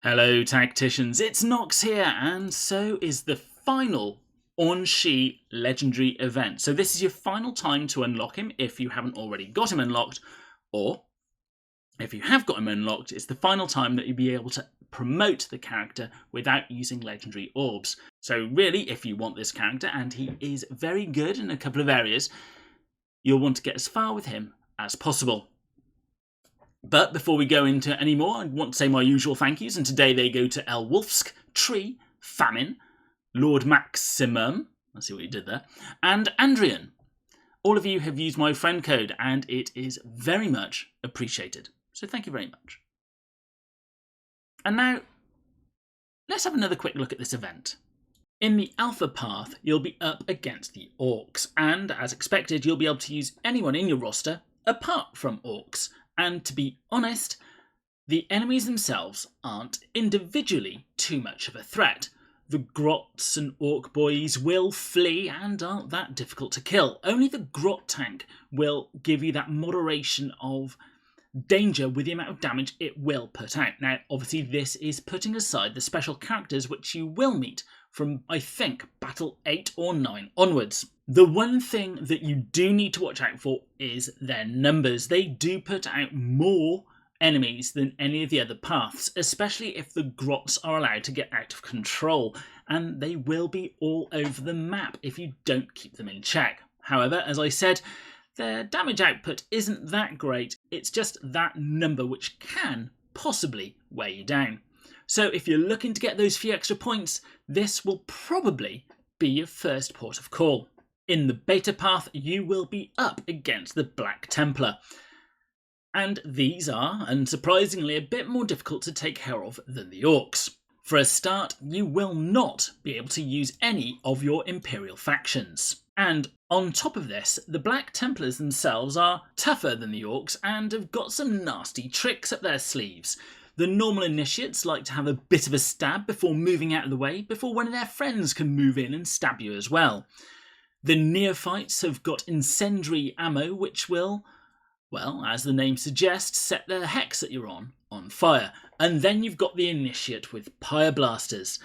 Hello tacticians, it's Nox here, and so is the final Aun'shi legendary event. So this is your final time to unlock him if you haven't already got him unlocked, or if you have got him unlocked, it's the final time that you'll be able to promote the character without using legendary orbs. So really, if you want this character, and he is very good in a couple of areas, you'll want to get as far with him as possible. But before we go into any more, I want to say my usual thank yous, and today they go to Elwolfsk, Tree, Famine, Lord Maximum, I see what you did there, and Andrian. All of you have used my friend code, and it is very much appreciated. So thank you very much. And now, let's have another quick look at this event. In the Alpha path, you'll be up against the Orcs, and as expected, you'll be able to use anyone in your roster apart from Orcs. And to be honest, the enemies themselves aren't individually too much of a threat. The Grots and Orc boys will flee and aren't that difficult to kill. Only the Grot tank will give you that moderation of danger with the amount of damage it will put out. Now, obviously, this is putting aside the special characters which you will meet from, I think, Battle 8 or 9 onwards. The one thing that you do need to watch out for is their numbers. They do put out more enemies than any of the other paths, especially if the Grots are allowed to get out of control, and they will be all over the map if you don't keep them in check. However, as I said, their damage output isn't that great, it's just that number which can possibly weigh you down. So if you're looking to get those few extra points, this will probably be your first port of call. In the beta path, you will be up against the Black Templar. And these are, unsurprisingly, a bit more difficult to take care of than the Orcs. For a start, you will not be able to use any of your Imperial factions. And on top of this, the Black Templars themselves are tougher than the Orcs and have got some nasty tricks up their sleeves. The normal initiates like to have a bit of a stab before moving out of the way, before one of their friends can move in and stab you as well. The neophytes have got incendiary ammo which will, well, as the name suggests, set the hex that you're on fire. And then you've got the initiate with pyre blasters.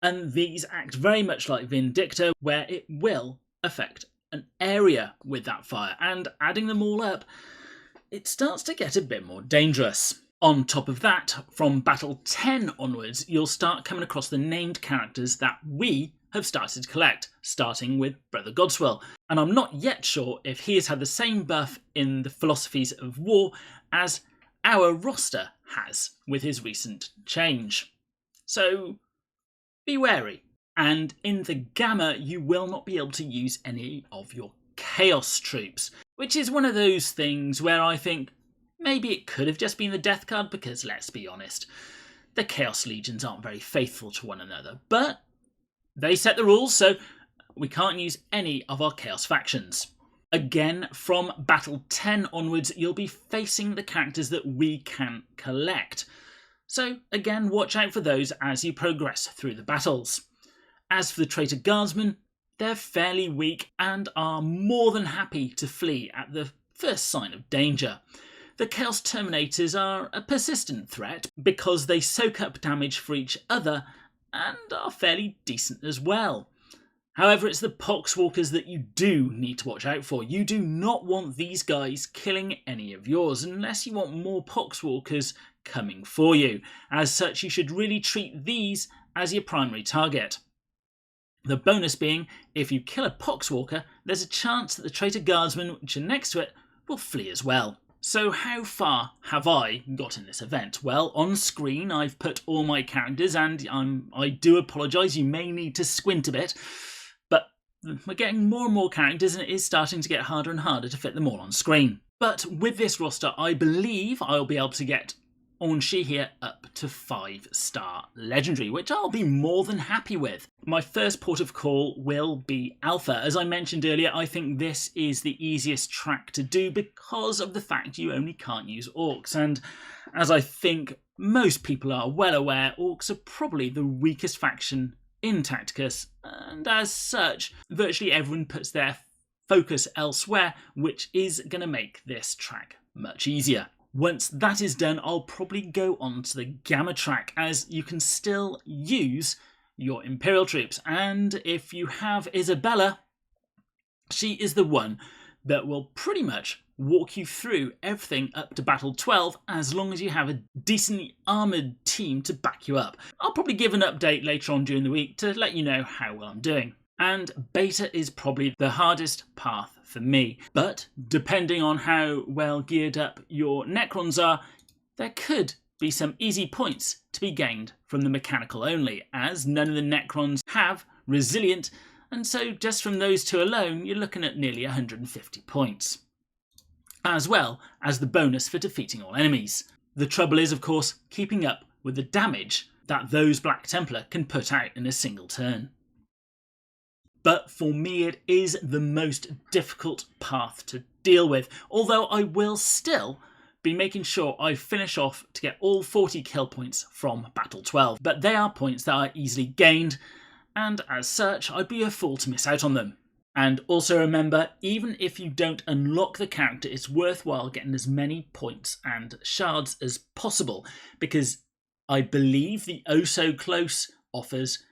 And these act very much like Vindicta, where it will affect an area with that fire. And adding them all up, it starts to get a bit more dangerous. On top of that, from Battle 10 onwards, you'll start coming across the named characters that we have started to collect, starting with Brother Godswell. And I'm not yet sure if he has had the same buff in the Philosophies of War as our roster has with his recent change. So be wary. And in the Gamma, you will not be able to use any of your Chaos troops, which is one of those things where I think maybe it could have just been the death card, because let's be honest, the Chaos Legions aren't very faithful to one another. But they set the rules, so we can't use any of our Chaos factions. Again, from Battle 10 onwards, you'll be facing the characters that we can collect. So again, watch out for those as you progress through the battles. As for the Traitor Guardsmen, they're fairly weak and are more than happy to flee at the first sign of danger. The Chaos Terminators are a persistent threat because they soak up damage for each other and are fairly decent as well. However, it's the Poxwalkers that you do need to watch out for. You do not want these guys killing any of yours unless you want more Poxwalkers coming for you. As such, you should really treat these as your primary target. The bonus being, if you kill a Poxwalker, there's a chance that the Traitor Guardsmen which are next to it will flee as well. So how far have I got in this event? Well, on screen I've put all my characters, and I do apologise, you may need to squint a bit, but we're getting more and more characters and it is starting to get harder and harder to fit them all on screen. But with this roster, I believe I'll be able to get Aun'shi here up to 5-star legendary, which I'll be more than happy with. My first port of call will be Alpha. As I mentioned earlier, I think this is the easiest track to do because of the fact you only can't use Orcs, and as I think most people are well aware, Orcs are probably the weakest faction in Tacticus, and as such, virtually everyone puts their focus elsewhere, which is going to make this track much easier. Once that is done, I'll probably go on to the Gamma track, as you can still use your Imperial troops. And if you have Isabella, she is the one that will pretty much walk you through everything up to Battle 12, as long as you have a decently armoured team to back you up. I'll probably give an update later on during the week to let you know how well I'm doing. And Beta is probably the hardest path for me, but depending on how well geared up your Necrons are, there could be some easy points to be gained from the mechanical only, as none of the Necrons have Resilient, and so just from those two alone you're looking at nearly 150 points, as well as the bonus for defeating all enemies. The trouble is, of course, keeping up with the damage that those Black Templar can put out in a single turn. But for me it is the most difficult path to deal with, although I will still be making sure I finish off to get all 40 kill points from Battle 12. But they are points that are easily gained, and as such I'd be a fool to miss out on them. And also remember, even if you don't unlock the character, it's worthwhile getting as many points and shards as possible, because I believe the Oh So Close offers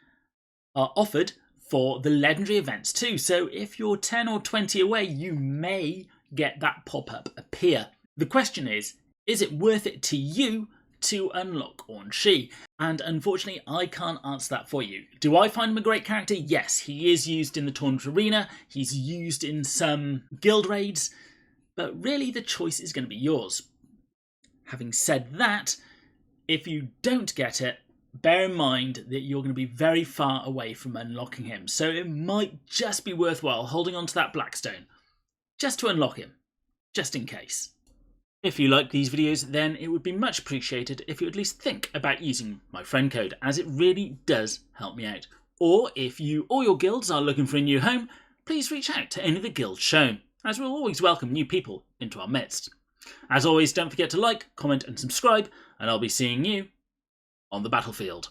are offered for the legendary events too, so if you're 10 or 20 away, you may get that pop-up appear. The question is it worth it to you to unlock Aun'shi? And unfortunately, I can't answer that for you. Do I find him a great character? Yes, he is used in the tournament arena, he's used in some guild raids, but really the choice is going to be yours. Having said that, if you don't get it, bear in mind that you're going to be very far away from unlocking him, so it might just be worthwhile holding on to that Blackstone just to unlock him, just in case. If you like these videos, then it would be much appreciated if you at least think about using my friend code, as it really does help me out. Or if you or your guilds are looking for a new home, please reach out to any of the guilds shown, as we'll always welcome new people into our midst. As always, don't forget to like, comment and subscribe, and I'll be seeing you on the battlefield.